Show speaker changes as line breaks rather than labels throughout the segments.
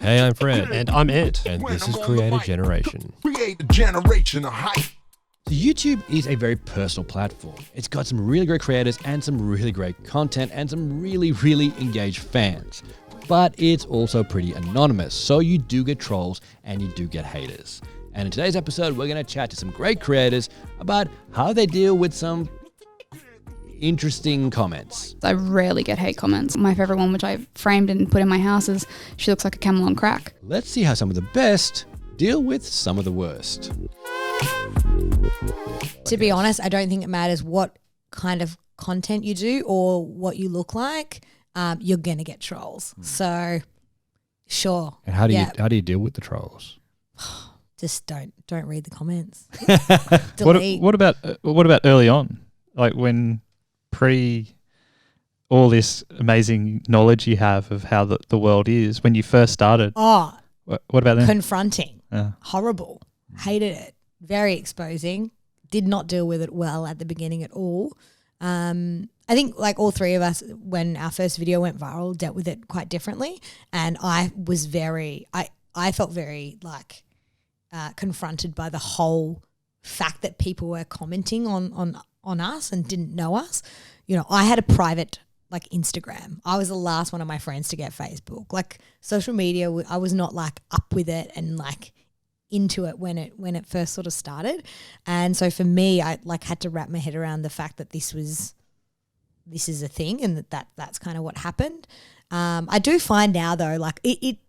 Hey, I'm Fred.
And I'm Ant.
And this is Creator Generation.
Create a generation of hype.
So YouTube is a very personal platform. It's got some really great creators and some really great content and some really, really engaged fans. But it's also pretty anonymous, so you do get trolls and you do get haters. And in today's episode, we're going to chat to some great creators about how they deal with some interesting comments.
I rarely get hate comments. My favorite one, which I framed and put in my house, is she looks like a camel on crack.
Let's see how some of the best deal with some of the worst.
To be honest, I don't think it matters what kind of content you do or what you look like. You're gonna get trolls. So, sure.
And how do you deal with the trolls?
Just don't read the comments.
What about early on, like when all this amazing knowledge you have of how the world is when you first started?
Oh,
what about then?
confronting, horrible, hated it, very exposing. Did not deal with it well at the beginning at all. I think like all three of us, when our first video went viral, dealt with it quite differently. And I was I felt very like confronted by the whole fact that people were commenting on us and didn't know us. You know, I had a private like Instagram. I was the last one of my friends to get Facebook. Like social media, I was not like up with it and like into it when it first sort of started. And so for me, I like had to wrap my head around the fact that this is a thing and that's kind of what happened. I do find now though, like it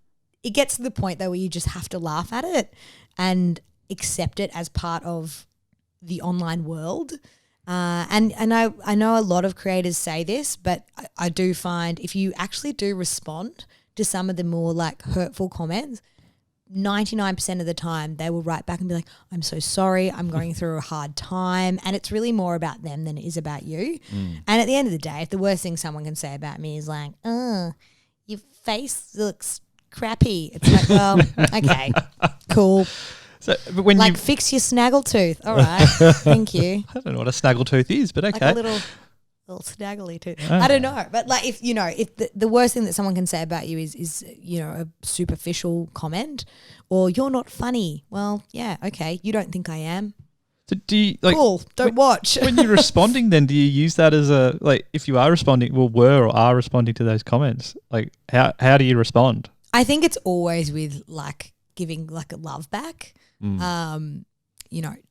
gets to the point though where you just have to laugh at it and accept it as part of the online world. And I know a lot of creators say this, but I do find if you actually do respond to some of the more like hurtful comments, 99% of the time they will write back and be like, I'm so sorry, I'm going through a hard time. And it's really more about them than it is about you. And at the end of the day, if the worst thing someone can say about me is like, oh, your face looks crappy, it's like, well, okay, cool.
So, but when
like fix your snaggletooth. All right, thank you.
I don't know what a snaggletooth is, but okay.
Like a little snaggly tooth. I don't know. But like if the worst thing that someone can say about you is a superficial comment or you're not funny. Well, yeah, okay. You don't think I am.
So do you like
cool, don't watch.
When you're responding then do you use that as a like if you are responding or are responding to those comments, like how do you respond?
I think it's always with like giving like a love back.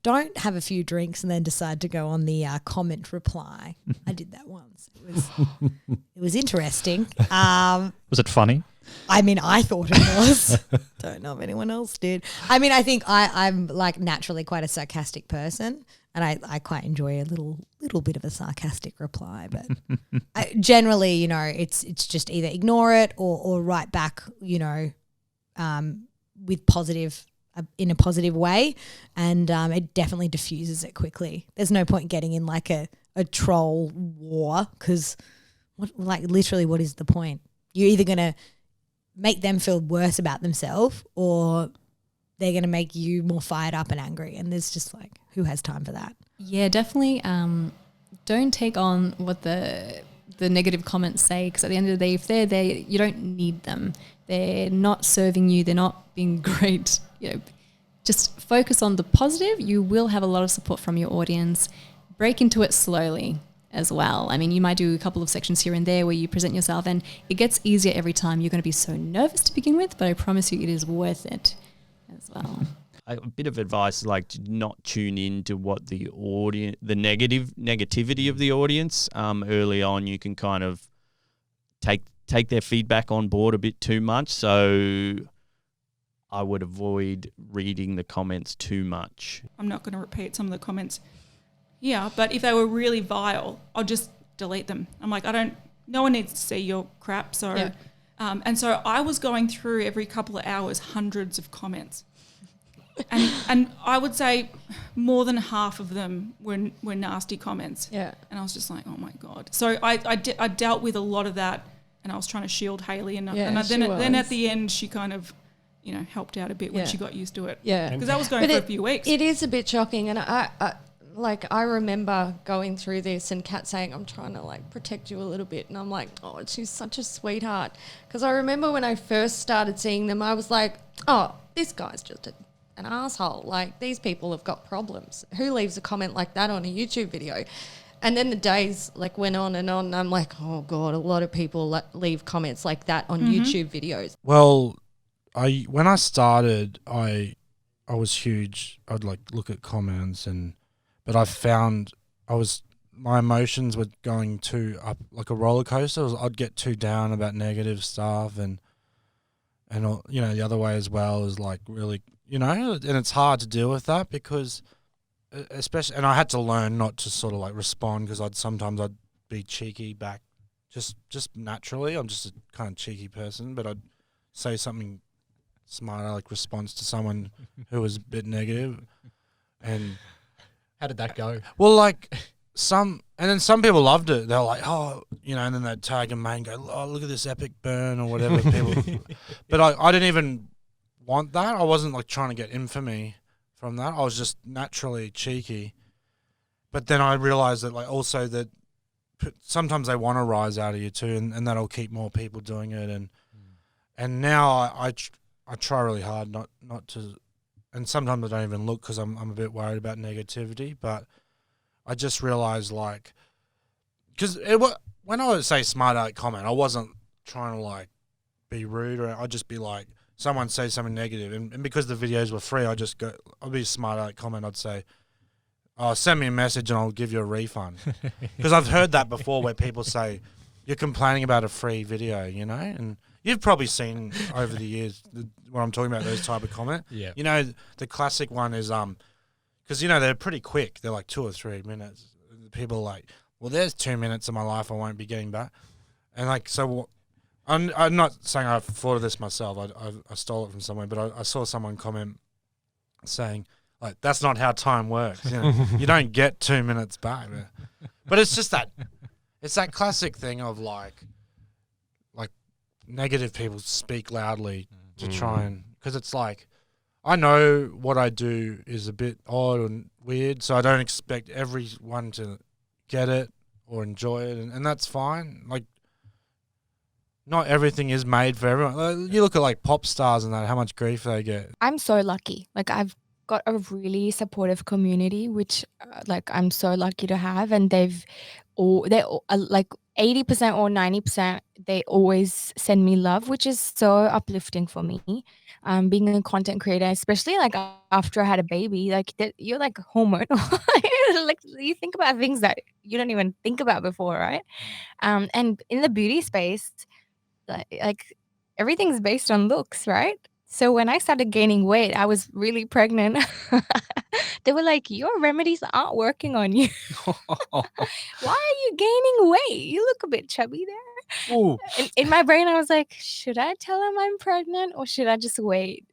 Don't have a few drinks and then decide to go on the comment reply. I did that once. It was interesting.
Was it funny?
I mean, I thought it was. Don't know if anyone else did. I mean, I think I'm like naturally quite a sarcastic person, and I quite enjoy a little bit of a sarcastic reply. But generally, it's just either ignore it or write back, with positive. In a positive way, and it definitely diffuses it quickly. There's no point getting in like a troll war because literally what is the point? You're either going to make them feel worse about themselves or they're going to make you more fired up and angry, and there's just like, who has time for that?
Yeah, definitely don't take on what the negative comments say, because at the end of the day, if they're there, you don't need them. They're not serving you. They're not being great. Just focus on the positive. You will have a lot of support from your audience. Break into it slowly as well. I mean, you might do a couple of sections here and there where you present yourself, and it gets easier every time. You're going to be so nervous to begin with, but I promise you it is worth it as well.
A bit of advice is like to not tune in to what the audience, the negativity of the audience. Early on, you can kind of take their feedback on board a bit too much. So I would avoid reading the comments too much.
I'm not going to repeat some of the comments here, but if they were really vile, I'll just delete them. I'm like, no one needs to see your crap. So,
yeah.
And so I was going through every couple of hours hundreds of comments. And I would say more than half of them were nasty comments.
Yeah.
And I was just like, oh my God. So I dealt with a lot of that, and I was trying to shield Hayley. And then at the end, she kind of, helped out a bit when she got used to it.
Yeah.
Because I was going for a few weeks.
It is a bit shocking. And like I remember going through this and Kat saying, I'm trying to like protect you a little bit. And I'm like, oh, she's such a sweetheart. Because I remember when I first started seeing them, I was like, oh, this guy's just an asshole. Like, these people have got problems. Who leaves a comment like that on a YouTube video? And then the days like went on and on. And I'm like, oh God, a lot of people leave comments like that on YouTube videos.
Well, when I started, I was huge. I'd like look at comments but I found my emotions were going too up like a roller coaster. I'd get too down about negative stuff and you know, the other way as well is like really, you know, and it's hard to deal with that because especially, and I had to learn not to sort of like respond because I'd be cheeky back just naturally. I'm just a kind of cheeky person, but I'd say something smart, like response to someone who was a bit negative. And
How did that go?
well, like and then some people loved it. They're like, oh, you know, and then they'd tag a mate and go, oh, look at this epic burn or whatever. People, but I didn't even want that. I wasn't like trying to get infamy from that. I was just naturally cheeky. But then I realized that like also that sometimes they want to rise out of you too, and that'll keep more people doing it. And now I try really hard not to, and sometimes I don't even look because I'm a bit worried about negativity. But I just realized like, because when I would say smart aleck comment, I wasn't trying to like be rude, or I'd just be like, someone say something negative, and because the videos were free, I'd be a smart aleck comment. I'd say, oh, send me a message and I'll give you a refund. Because I've heard that before where people say, you're complaining about a free video, you know? And you've probably seen over the years what I'm talking about, those type of comment.
Yeah.
You know, the classic one is, because, you know, they're pretty quick. They're like 2 or 3 minutes. People are like, well, there's 2 minutes of my life I won't be getting back. And like, so I'm not saying I've thought of this myself. I stole it from somewhere, but I saw someone comment saying, like, that's not how time works. You know, you don't get 2 minutes back. But it's just it's that classic thing of like negative people speak loudly to try and, because it's like, I know what I do is a bit odd and weird, so I don't expect everyone to get it or enjoy it, and that's fine. Like, not everything is made for everyone. You look at like pop stars and that, how much grief they get.
I'm so lucky. Like, I've got a really supportive community, which like I'm so lucky to have, and they're like 80% or 90%. They always send me love, which is so uplifting for me. Being a content creator, especially like after I had a baby, like you're like hormonal. Like, you think about things that you don't even think about before, right? And in the beauty space, like everything's based on looks, right? So when I started gaining weight, I was really pregnant. They were like, your remedies aren't working on you. Why are you gaining weight? You look a bit chubby there.
Ooh.
In my brain, I was like, should I tell him I'm pregnant or should I just wait?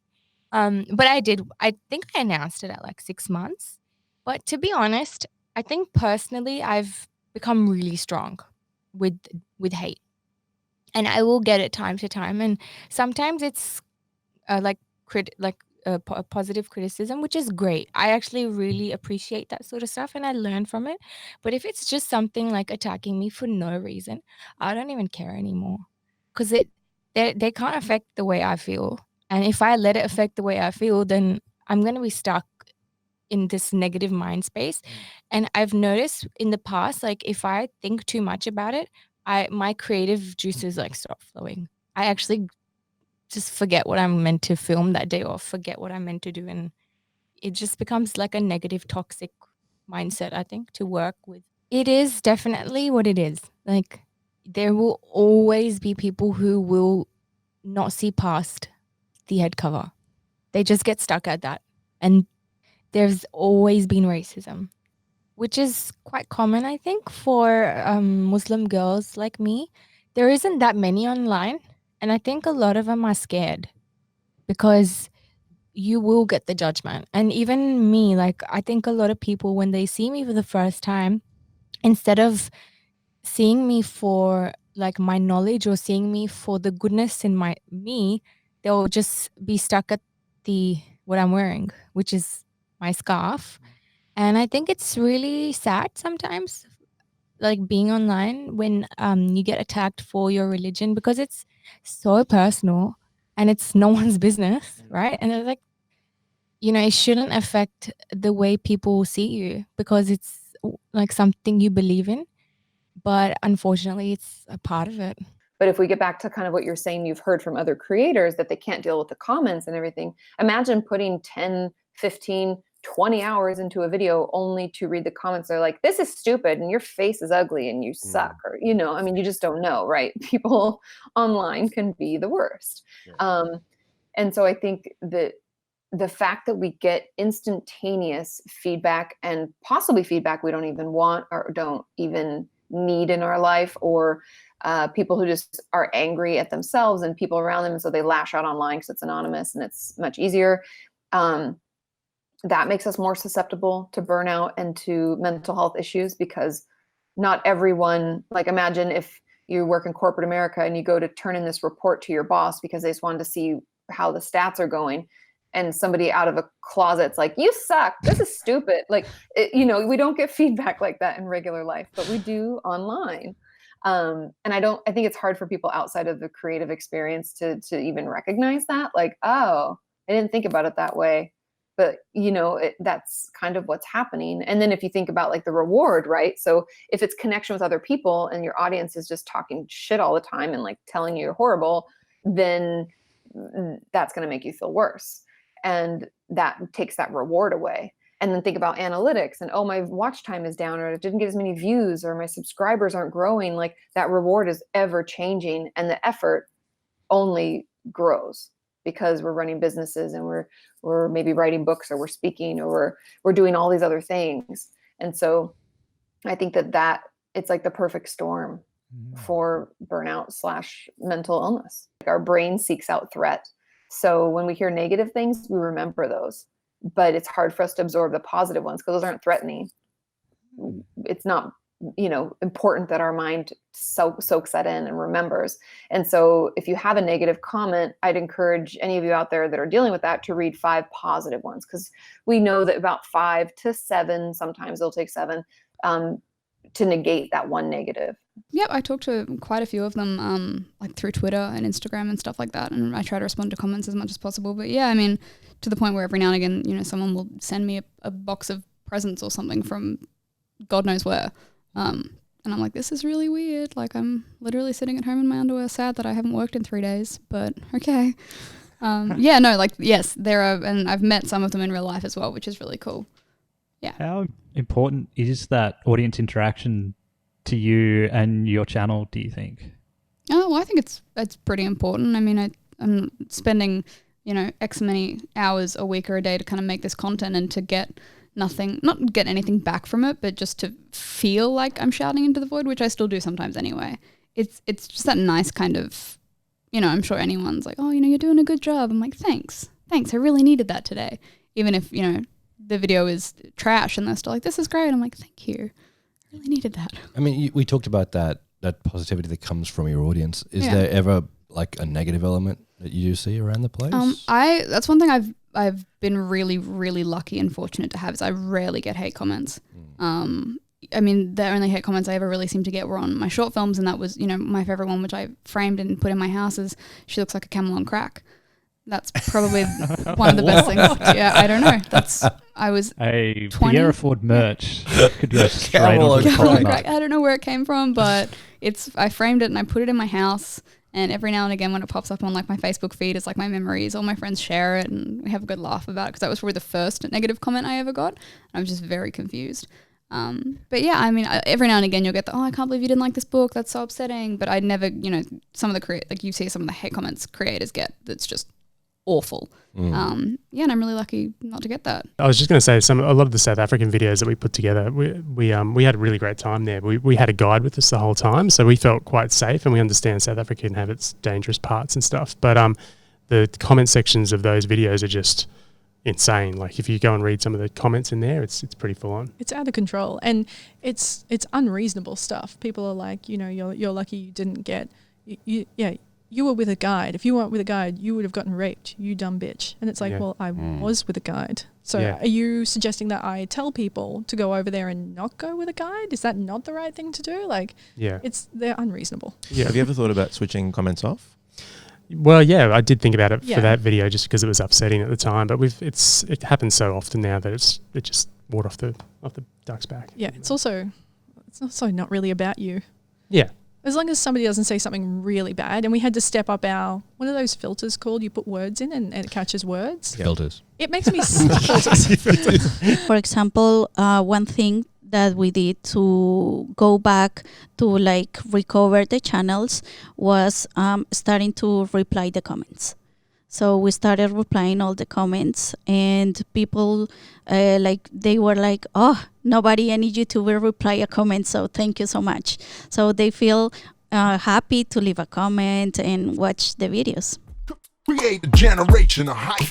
But I did. I think I announced it at like 6 months. But to be honest, I think personally, I've become really strong with hate. And I will get it time to time. And sometimes it's positive criticism, which is great. I actually really appreciate that sort of stuff and I learn from it. But if it's just something like attacking me for no reason, I don't even care anymore, because they can't affect the way I feel. And if I let it affect the way I feel, then I'm going to be stuck in this negative mind space. And I've noticed in the past, like if I think too much about it, my creative juices like stop flowing. I actually just forget what I'm meant to film that day or forget what I'm meant to do. And it just becomes like a negative, toxic mindset, I think, to work with. It is definitely what it is. Like, there will always be people who will not see past the head cover. They just get stuck at that. And there's always been racism, which is quite common, I think, for Muslim girls like me. There isn't that many online. And I think a lot of them are scared because you will get the judgment. And even me, like, I think a lot of people, when they see me for the first time, instead of seeing me for like my knowledge or seeing me for the goodness in me, they'll just be stuck at what I'm wearing, which is my scarf. And I think it's really sad sometimes, like being online when you get attacked for your religion, because it's so personal and it's no one's business, right? And it's like, it shouldn't affect the way people see you because it's like something you believe in. But unfortunately, it's a part of it.
But if we get back to kind of what you're saying, you've heard from other creators that they can't deal with the comments and everything. Imagine putting 10, 15, 20 hours into a video only to read the comments. They're like, this is stupid and your face is ugly and you suck. Or, I mean, you just don't know, right? People online can be the worst. And so I think that the fact that we get instantaneous feedback and possibly feedback we don't even want or don't even need in our life, or people who just are angry at themselves and people around them, and so they lash out online because it's anonymous and it's much easier. That makes us more susceptible to burnout and to mental health issues, because not everyone, like imagine if you work in corporate America and you go to turn in this report to your boss because they just wanted to see how the stats are going, and somebody out of a closet's like, you suck, this is stupid. Like, we don't get feedback like that in regular life, but we do online. And I think it's hard for people outside of the creative experience to even recognize that, like, oh, I didn't think about it that way. But, that's kind of what's happening. And then if you think about like the reward, right? So if it's connection with other people and your audience is just talking shit all the time and like telling you you're horrible, then that's going to make you feel worse. And that takes that reward away. And then think about analytics and, oh, my watch time is down, or it didn't get as many views, or my subscribers aren't growing. Like that reward is ever changing, and the effort only grows because we're running businesses and we're maybe writing books, or we're speaking, or we're doing all these other things. And so I think that it's like the perfect storm for burnout / mental illness. Like our brain seeks out threat. So when we hear negative things, we remember those, but it's hard for us to absorb the positive ones because those aren't threatening. It's not, important that our mind soaks that in and remembers. And so if you have a negative comment, I'd encourage any of you out there that are dealing with that to read 5 positive ones, because we know that about 5 to 7, sometimes it'll take 7, to negate that one negative.
Yep, I talked to quite a few of them, like through Twitter and Instagram and stuff like that, and I try to respond to comments as much as possible. But yeah, I mean, to the point where every now and again, someone will send me a box of presents or something from God knows where, and I'm like, this is really weird. Like, I'm literally sitting at home in my underwear, sad that I haven't worked in 3 days, but okay. Yeah, no, like, yes, there are, and I've met some of them in real life as well, which is really cool. Yeah.
How important is that audience interaction to you and your channel, do you think?
Oh, well, I think it's pretty important. I mean, I'm spending, X many hours a week or a day to kind of make this content and to get not get anything back from it, but just to feel like I'm shouting into the void, which I still do sometimes anyway. It's just that nice kind of, I'm sure anyone's like, oh, you're doing a good job. I'm like, thanks. I really needed that today. Even if, the video is trash and they're still like, this is great. I'm like, thank you. I really needed that.
I mean, we talked about that positivity that comes from your audience. Is there ever like a negative element that you see around the place?
That's one thing I've been really, really lucky and fortunate to have, is I rarely get hate comments. I mean, the only hate comments I ever really seemed to get were on my short films, and that was, my favorite one, which I framed and put in my house, is she looks like a camel on crack. That's probably one of the best things. Yeah, I don't know. I was 20.
Tierra Ford merch could go straight on the crack.
I don't know where it came from, but I framed it and I put it in my house. And every now and again, when it pops up on like my Facebook feed, it's like my memories. All my friends share it, and we have a good laugh about it, because that was probably the first negative comment I ever got. And I was just very confused. But yeah, I mean, every now and again you'll get I can't believe you didn't like this book. That's so upsetting. But I'd never, some of the you see some of the hate comments creators get that's just awful. And I'm really lucky not to get that.
I was just going to say, a lot of the South African videos that we put together, we had a really great time there. We had a guide with us the whole time, so we felt quite safe, and we understand South Africa can have its dangerous parts and stuff. But the comment sections of those videos are just insane. Like if you go and read some of the comments in there, it's pretty full on.
It's out of control, and it's unreasonable stuff. People are like, you're lucky you didn't get you were with a guide. If you weren't with a guide, you would have gotten raped, you dumb bitch. And it's like,
Yeah.
well, I was with a guide. So
Yeah.
are you suggesting that I tell people to go over there and not go with a guide? Is that not the right thing to do? Like,
Yeah.
they're unreasonable.
Yeah.
Have you ever thought about switching comments off?
Well, yeah, I did think about it
Yeah.
for that video just because it was upsetting at the time. But it happens so often now that it just water off the duck's back.
Yeah, it's also not really about you.
Yeah.
As long as somebody doesn't say something really bad, and we had to step up our, what are those filters called? You put words in and it catches words.
Filters.
It makes me filters.
For example, one thing that we did to go back to like recover the channels was starting to reply the comments. So we started replying all the comments, and people they were like, oh, nobody, any YouTuber reply a comment, so thank you so much. So they feel happy to leave a comment and watch the videos.
Create a generation of hype.